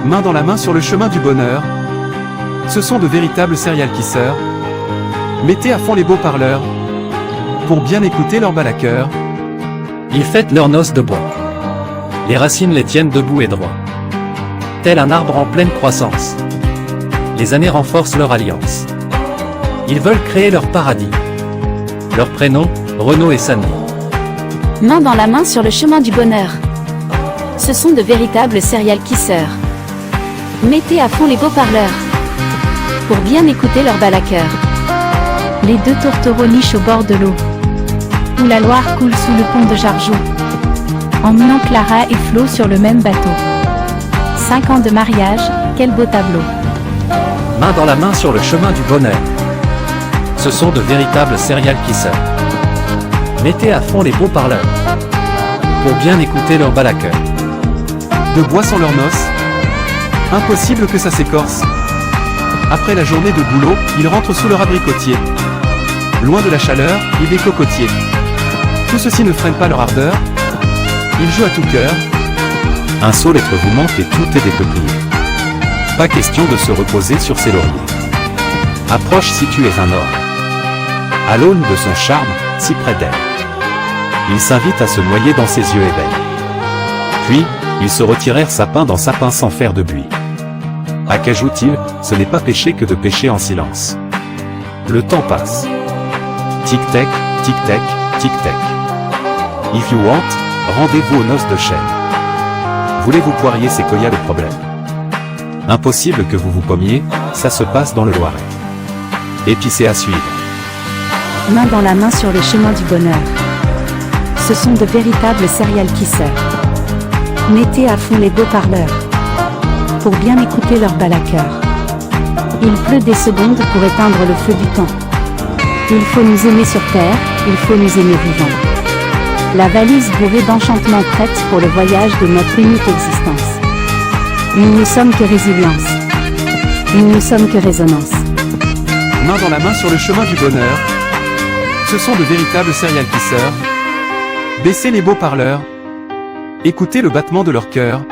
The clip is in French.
Main dans la main sur le chemin du bonheur. Ce sont de véritables serial kissers. Mettez à fond les beaux parleurs pour bien écouter leur bal à cœur. Ils fêtent leurs noces de bois. Les racines les tiennent debout et droit. Tel un arbre en pleine croissance. Les années renforcent leur alliance. Ils veulent créer leur paradis. Leurs prénoms, Renaud et Sandy. Main dans la main sur le chemin du bonheur. Ce sont de véritables serial kissers. Mettez à fond les beaux parleurs pour bien écouter leur bal à cœur. Les deux tourtereaux nichent au bord de l'eau, où la Loire coule sous le pont de Jargeau, emmenant Clara et Flo sur le même bateau. 5 ans de mariage, quel beau tableau. Main dans la main sur le chemin du bonheur. Ce sont de véritables serial kissers. Mettez à fond les beaux parleurs pour bien écouter leur bal à cœur. De bois sont leurs noces. Impossible que ça s'écorce. Après la journée de boulot, ils rentrent sous leur abricotier. Loin de la chaleur et des cocotiers. Tout ceci ne freine pas leur ardeur. Ils jouent à tout cœur. Un seul être vous manque et tout est dépeuplé. Pas question de se reposer sur ses lauriers. Approche si tu es un or. À l'aune de son charme, si près d'elle. Il s'invite à se noyer dans ses yeux éveillés. Puis, ils se retirèrent sapin dans sapin sans faire de bruit. À qu'ajoute-t-il, ce n'est pas péché que de pécher en silence. Le temps passe. Tic-tac, tic-tac, tic-tac. If you want, rendez-vous aux noces de chêne. Voulez-vous poirier séquoia le problème? Impossible que vous vous pommiez, ça se passe dans le Loiret. Épicé à suivre. Main dans la main sur le chemin du bonheur. Ce sont de véritables serial kissers. Mettez à fond les beaux parleurs pour bien écouter leur bal à cœur. Il pleut des secondes pour éteindre le feu du temps. Il faut nous aimer sur terre, il faut nous aimer vivants. La valise bourrée d'enchantements prête pour le voyage de notre unique existence. Nous ne sommes que résilience. Nous ne sommes que résonance. Main dans la main sur le chemin du bonheur. Ce sont de véritables serial kissers. Baissez les beaux parleurs. Écoutez le battement de leur cœur.